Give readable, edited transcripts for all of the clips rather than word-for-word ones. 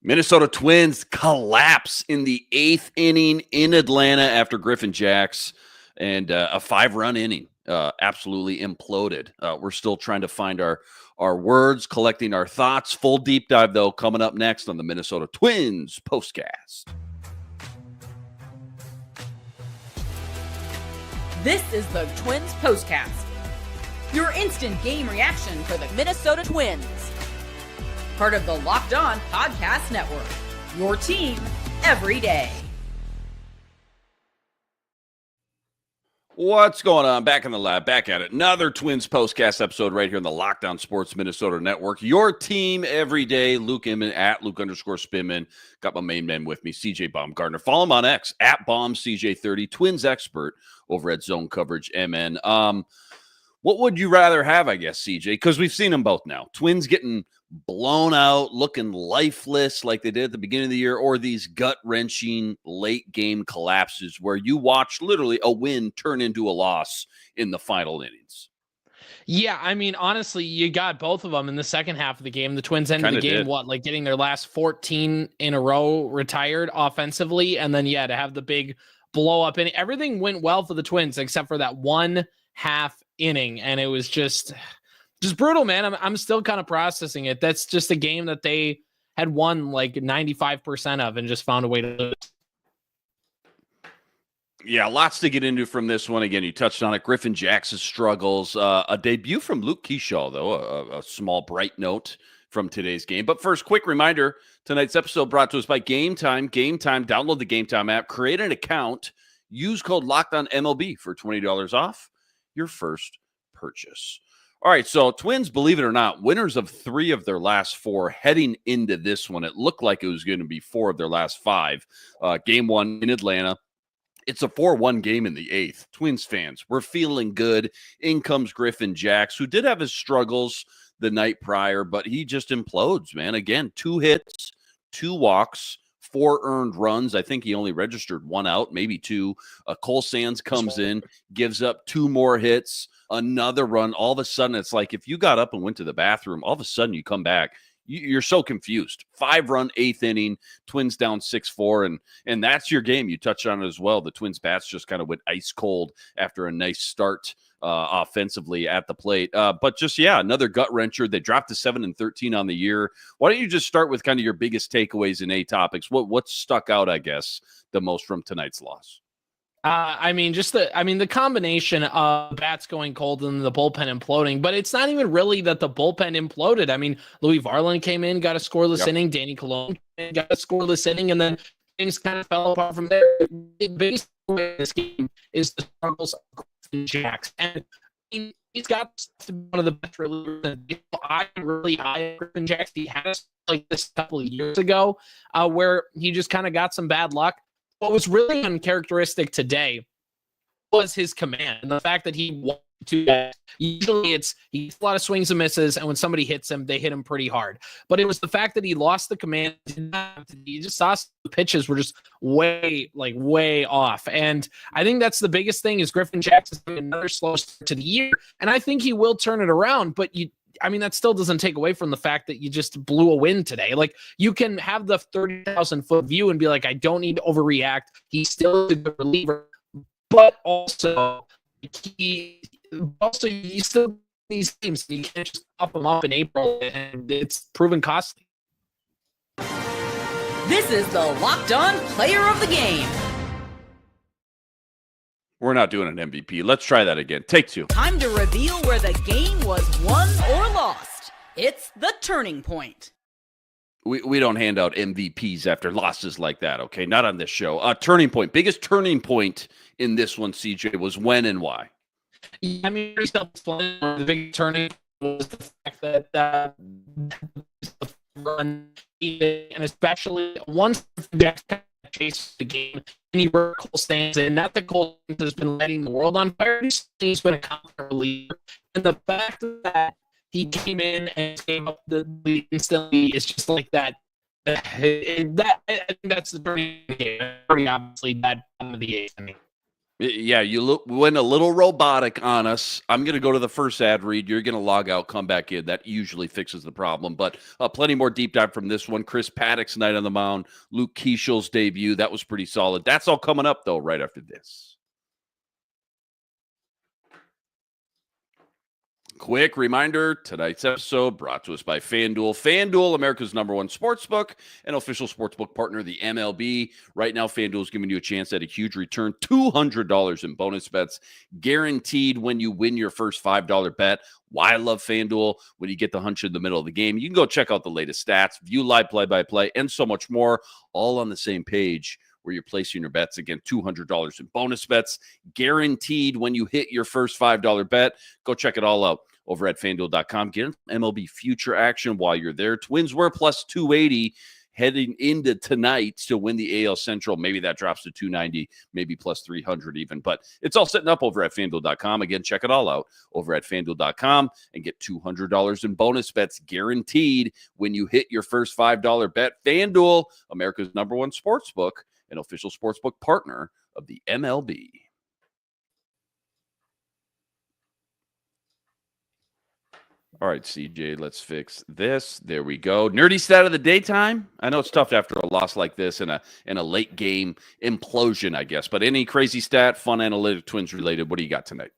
Minnesota Twins collapse in the 8th inning in Atlanta after Griffen Jax and a 5-run inning. Absolutely imploded. We're still trying to find our words, collecting our thoughts. Full deep dive, though, coming up next on the Minnesota Twins POSTCAST. This is the Twins POSTCAST, your instant game reaction for the Minnesota Twins. Part of the Locked On Podcast Network, your team every day. What's going on? Back in the lab, back at it. Another Twins POSTCAST episode right here on the Locked On Sports Minnesota Network. Your team every day. Luke Inman at Luke_Spinman. Got my main man with me, CJ Baumgartner. Follow him on X at BombCJ30. Twins expert over at Zone Coverage MN. What would you rather have, I guess, CJ? Because we've seen them both now. Twins getting blown out, looking lifeless like they did at the beginning of the year, or these gut-wrenching late-game collapses where you watch literally a win turn into a loss in the final innings. Yeah, I mean, honestly, you got both of them in the second half of the game. The Twins ended the game, getting their last 14 in a row retired offensively, and then, to have the big blow-up. And everything went well for the Twins except for that one half inning, and it was just brutal, man. I'm still kind of processing it. That's just a game that they had won like 95% of and just found a way to lose. Yeah, lots to get into from this one. Again, you touched on it. Griffen Jax's struggles. A debut from Luke Keyshaw, though, a small bright note from today's game. But first, quick reminder, tonight's episode brought to us by Game Time. Game Time, download the Game Time app, create an account, use code LOCKEDONMLB for $20 off your first purchase. All right, so Twins, believe it or not, winners of 3 of their last 4 heading into this one. It looked like it was going to be 4 of their last 5. Game 1 in Atlanta. It's a 4-1 game in the 8th. Twins fans, we're feeling good. In comes Griffen Jax, who did have his struggles the night prior, but he just implodes, man. Again, 2 hits, 2 walks, 4 earned runs. I think he only registered 1 out, maybe 2. Cole Sands comes in, gives up 2 more hits, another run. All of a sudden, it's like if you got up and went to the bathroom, all of a sudden you come back. You're so confused. 5-run 8th inning, Twins down 6-4, and that's your game. You touched on it as well. The Twins bats just kind of went ice cold after a nice start offensively at the plate. But just, another gut wrencher. They dropped to 7-13 on the year. Why don't you just start with kind of your biggest takeaways in topics? What stuck out, I guess, the most from tonight's loss? The combination of bats going cold and the bullpen imploding, but it's not even really that the bullpen imploded. I mean, Louis Varland came in, got a scoreless inning. Danny Colon got a scoreless inning, and then things kind of fell apart from there. The biggest way of this game is the struggles of Griffen Jax, and he's got to be one of the best relievers. I really high Griffen Jax. He had us like this a couple of years ago, where he just kind of got some bad luck. What was really uncharacteristic today was his command and the fact that he wanted to. Usually he gets a lot of swings and misses, and when somebody hits him, they hit him pretty hard. But it was the fact that he lost the command. You just saw the pitches were just way off. And I think that's the biggest thing is Griffen Jax is having another slow start to the year, and I think he will turn it around. But that still doesn't take away from the fact that you just blew a win today. Like, you can have the 30,000-foot view and be like, I don't need to overreact. He's still a good reliever, but also he still these games. You can't just pop him up in April, and it's proven costly. This is the Locked On Player of the Game. We're not doing an MVP. Let's try that again. Take 2. Time to reveal where the game was won or lost. It's the turning point. We don't hand out MVPs after losses like that, okay? Not on this show. Turning point. Biggest turning point in this one, CJ, was when and why? The big turning was the fact that the run, and especially once Jax chase the game, and he Cole stands in. Not that Cole has been lighting the world on fire. He's been a confident reliever, and the fact that he came in and gave up the lead instantly is just like that. I think that's the turning game. Pretty obviously that of the 8th inning. Yeah, you went a little robotic on us. I'm going to go to the first ad read. You're going to log out, come back in. That usually fixes the problem. But plenty more deep dive from this one. Chris Paddock's night on the mound. Luke Keeschel's debut. That was pretty solid. That's all coming up, though, right after this. Quick reminder, tonight's episode brought to us by FanDuel. FanDuel, America's #1 sportsbook and official sportsbook partner of the MLB. Right now, FanDuel is giving you a chance at a huge return, $200 in bonus bets, guaranteed when you win your first $5 bet. Why I love FanDuel? When you get the hunch in the middle of the game, you can go check out the latest stats, view live play-by-play, and so much more, all on the same page where you're placing your bets. Again, $200 in bonus bets, guaranteed when you hit your first $5 bet. Go check it all out over at FanDuel.com. Get MLB future action while you're there. Twins were plus 280 heading into tonight to win the AL Central. Maybe that drops to 290, maybe plus 300 even. But it's all setting up over at FanDuel.com. Again, check it all out over at FanDuel.com and get $200 in bonus bets guaranteed when you hit your first $5 bet. FanDuel, America's #1 sportsbook, an official sportsbook partner of the MLB. All right, CJ, let's fix this. There we go. Nerdy stat of the daytime. I know it's tough after a loss like this and a late game implosion, I guess. But any crazy stat, fun analytic, Twins related, what do you got tonight?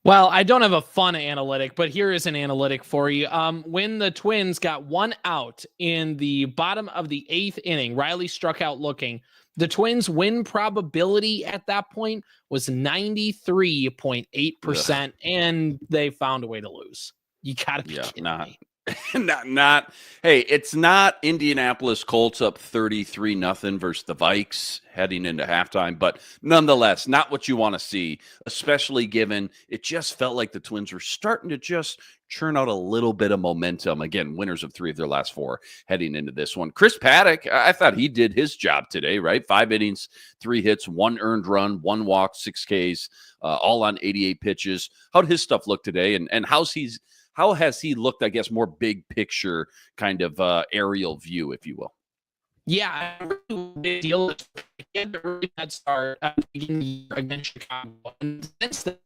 Well, I don't have a fun analytic, but here is an analytic for you. When the Twins got one out in the bottom of the 8th inning, Riley struck out looking. The Twins' win probability at that point was 93.8%, and they found a way to lose. You gotta be kidding me. not. Hey, it's not Indianapolis Colts up 33-0 versus the Vikes heading into halftime, but nonetheless, not what you want to see, especially given it just felt like the Twins were starting to just churn out a little bit of momentum. Again, winners of 3 of their last 4 heading into this one. Chris Paddock, I thought he did his job today, right? 5 innings, 3 hits, 1 earned run, 1 walk, 6 Ks, all on 88 pitches. How'd his stuff look today? And how has he looked, I guess, more big picture kind of aerial view, if you will? Yeah, really big deal. He had a really bad start at the beginning of the year against Chicago. And since then,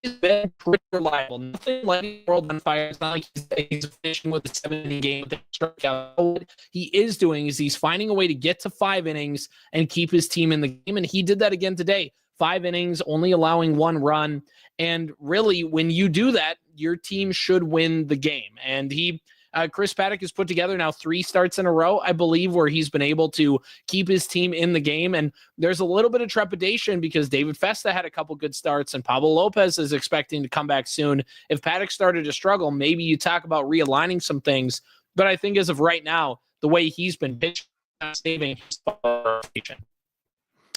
he's been pretty reliable. Nothing like the world on fire. It's not like he's finishing with a 7-inning game with a strikeout. What he is doing is he's finding a way to get to 5 innings and keep his team in the game. And he did that again today. 5 innings, only allowing 1 run. And really, when you do that, your team should win the game. And Chris Paddock has put together now 3 starts in a row, I believe, where he's been able to keep his team in the game. And there's a little bit of trepidation because David Festa had a couple good starts and Pablo Lopez is expecting to come back soon. If Paddock started to struggle, maybe you talk about realigning some things. But I think as of right now, the way he's been pitching, saving his rotation.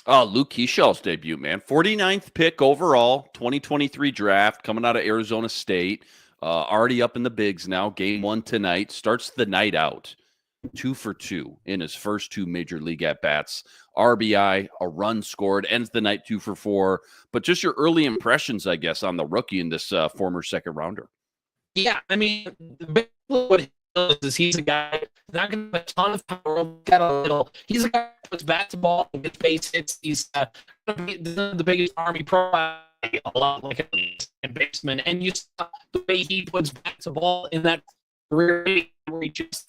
Luke Keeschel's debut, man. 49th pick overall, 2023 draft, coming out of Arizona State. Already up in the bigs now. Game 1 tonight. Starts the night out. 2 for 2 in his first 2 major league at-bats. RBI, a run scored, ends the night 2 for 4. But just your early impressions, I guess, on the rookie in this former second-rounder. Yeah, I mean, what he does is he's a guy not going to have a ton of power, got a little. He's a guy who puts bat to ball and gets base hits. He's the biggest Army profile, a lot like a baseman. And you saw the way he puts bat to ball in that career where he just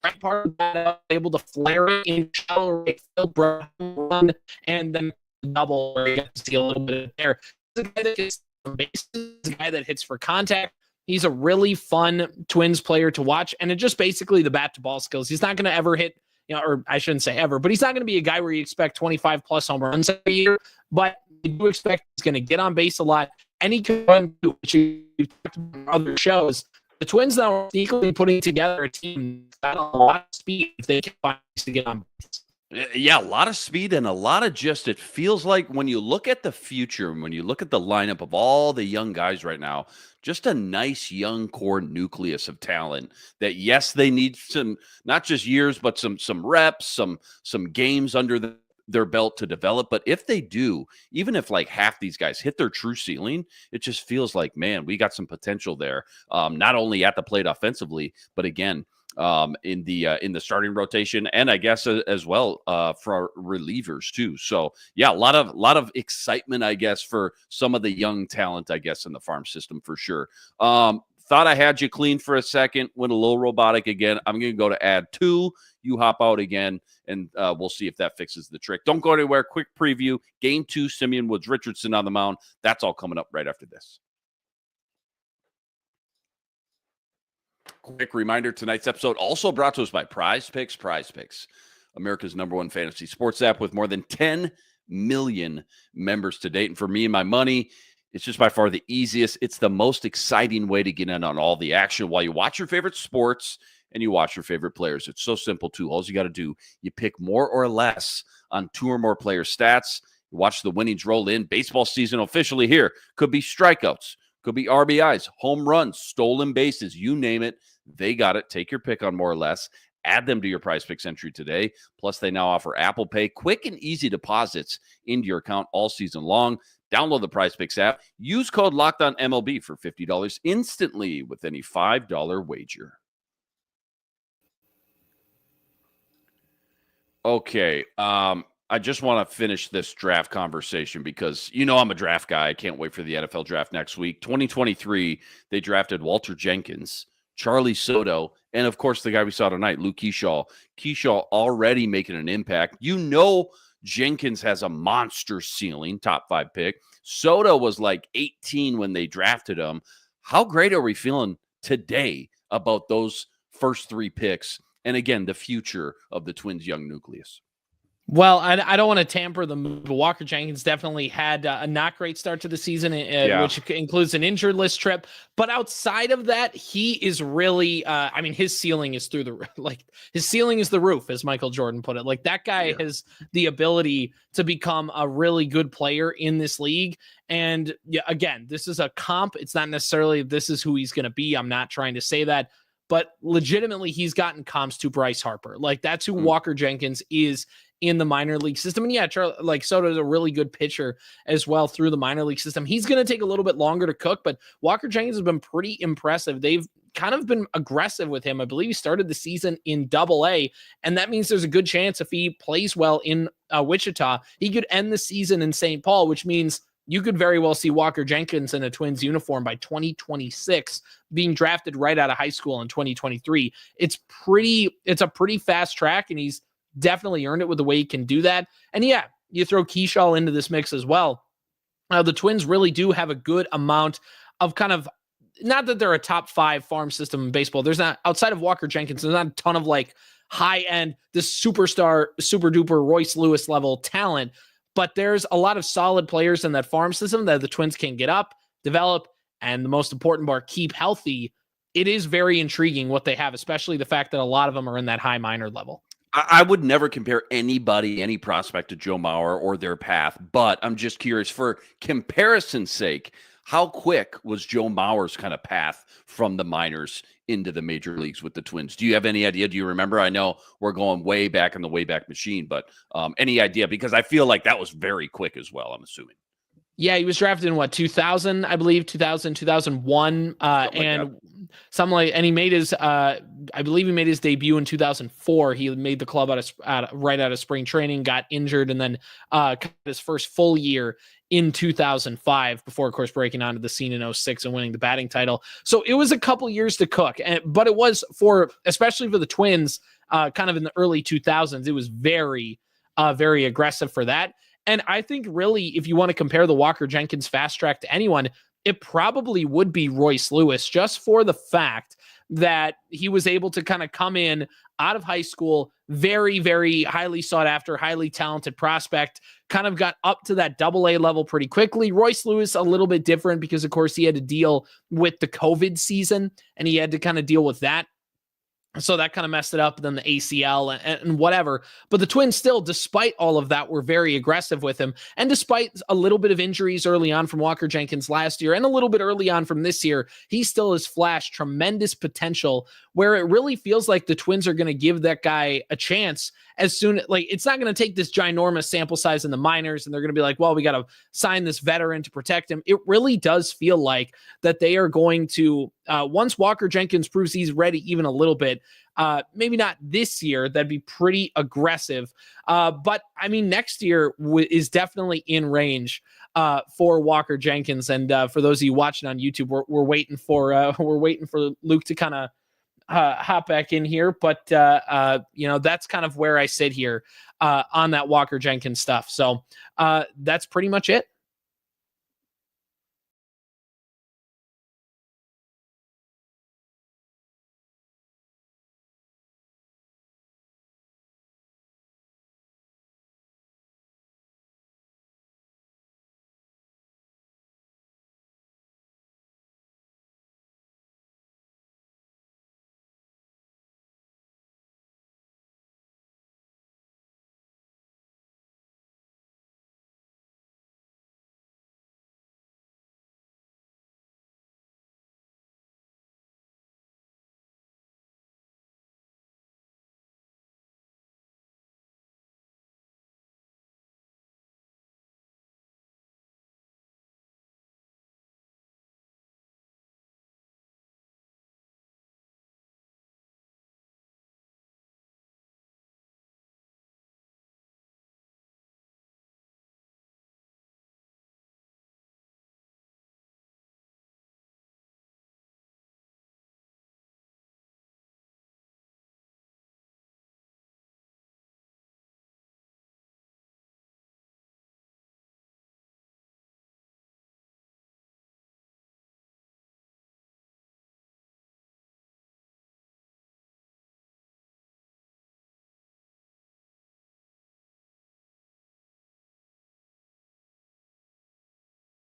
right part of that able to flare it in shallow right field, run, and then double where you get to see a little bit of there. He's a guy that gets from bases, a guy that hits for contact. He's a really fun Twins player to watch, and it's just basically the bat to ball skills. He's not going to ever hit, or I shouldn't say ever, but he's not going to be a guy where you expect 25 plus home runs every year, but you do expect he's going to get on base a lot, and he can run, which you talked about in other shows. The Twins now are sneakily putting together a team that's got a lot of speed if they can find ways to get on base. Yeah, a lot of speed and a lot of just, it feels like when you look at the future, when you look at the lineup of all the young guys right now, just a nice young core nucleus of talent that, yes, they need some, not just years, but some reps, some games under their belt to develop. But if they do, even if like half these guys hit their true ceiling, it just feels like, man, we got some potential there. Not only at the plate offensively, but again, in the starting rotation, and I guess as well for relievers too. So yeah, a lot of excitement, I guess, for some of the young talent, I guess, in the farm system for sure. Thought I had you clean for a second, went a little robotic again. I'm going to go to add 2. You hop out again, and we'll see if that fixes the trick. Don't go anywhere. Quick preview. Game 2, Simeon Woods Richardson on the mound. That's all coming up right after this. Quick reminder, tonight's episode also brought to us by Prize Picks. Prize Picks, America's #1 fantasy sports app with more than 10 million members to date. And for me and my money, it's just by far the easiest. It's the most exciting way to get in on all the action while you watch your favorite sports and you watch your favorite players. It's so simple, too. All you got to do, you pick more or less on 2 or more player stats. You watch the winnings roll in. Baseball season officially here. Could be strikeouts. Could be RBIs, home runs, stolen bases, you name it. They got it. Take your pick on more or less. Add them to your Prize Picks entry today. Plus, they now offer Apple Pay, quick and easy deposits into your account all season long. Download the Prize Picks app. Use code LOCKEDONMLB for $50 instantly with any $5 wager. Okay, I just want to finish this draft conversation because, I'm a draft guy. I can't wait for the NFL draft next week. 2023, they drafted Walter Jenkins, Charlie Soto, and, of course, the guy we saw tonight, Luke Keyshaw. Keyshaw already making an impact. Jenkins has a monster ceiling, top 5 pick. Soto was like 18 when they drafted him. How great are we feeling today about those first 3 picks? And, again, the future of the Twins' young nucleus. Well, I don't want to tamper the move, but Walker Jenkins definitely had a not great start to the season, which includes an injured list trip. But outside of that, he is really, his ceiling is his ceiling is the roof, as Michael Jordan put it. Like, that guy has the ability to become a really good player in this league. And again, this is a comp. It's not necessarily this is who he's going to be. I'm not trying to say that. But legitimately, he's gotten comps to Bryce Harper. Like, that's who Walker Jenkins is in the minor league system. And Soto is a really good pitcher as well through the minor league system. He's going to take a little bit longer to cook, but Walker Jenkins has been pretty impressive. They've kind of been aggressive with him. I believe he started the season in AA, and that means there's a good chance if he plays well in Wichita, he could end the season in St. Paul, which means you could very well see Walker Jenkins in a Twins uniform by 2026, being drafted right out of high school in 2023. It's a pretty fast track, and he's definitely earned it with the way he can do that. And yeah, you throw Keyshaw into this mix as well. The Twins really do have a good amount of kind of, not that they're a top 5 farm system in baseball. There's not, outside of Walker Jenkins, there's not a ton of like high end, this superstar, super duper Royce Lewis level talent. But there's a lot of solid players in that farm system that the Twins can get up, develop, and the most important part, keep healthy. It is very intriguing what they have, especially the fact that a lot of them are in that high minor level. I would never compare any prospect to Joe Mauer or their path, but I'm just curious, for comparison's sake, how quick was Joe Mauer's kind of path from the minors into the major leagues with the Twins? Do you have any idea? Do you remember? I know we're going way back in the Wayback Machine, but any idea? Because I feel like that was very quick as well, I'm assuming. Yeah, he was drafted in 2000, I believe, 2001, and he made his, I believe he made his debut in 2004. He made the club right out of spring training, got injured, and then his first full year in 2005 before, of course, breaking onto the scene in 2006 and winning the batting title. So it was a couple years to cook, but it was especially for the Twins, kind of in the early 2000s, it was very, very aggressive for that. And I think really, if you want to compare the Walker Jenkins fast track to anyone, it probably would be Royce Lewis, just for the fact that he was able to kind of come in out of high school, very, very highly sought after, highly talented prospect, kind of got up to that AA level pretty quickly. Royce Lewis, a little bit different because, of course, he had to deal with the COVID season and he had to kind of deal with that. So that kind of messed it up, then the ACL and whatever. But the Twins still, despite all of that, were very aggressive with him. And despite a little bit of injuries early on from Walker Jenkins last year and a little bit early on from this year, he still has flashed tremendous potential where it really feels like the Twins are going to give that guy a chance as soon. Like, it's not going to take this ginormous sample size in the minors and they're going to be like, well, we got to sign this veteran to protect him. It really does feel like that they are going to, once Walker Jenkins proves he's ready even a little bit, maybe not this year, that'd be pretty aggressive. But I mean, next year is definitely in range for Walker Jenkins. And for those of you watching on YouTube, we're waiting for Luke to kind of hop back in here. But that's kind of where I sit here on that Walker Jenkins stuff. So that's pretty much it.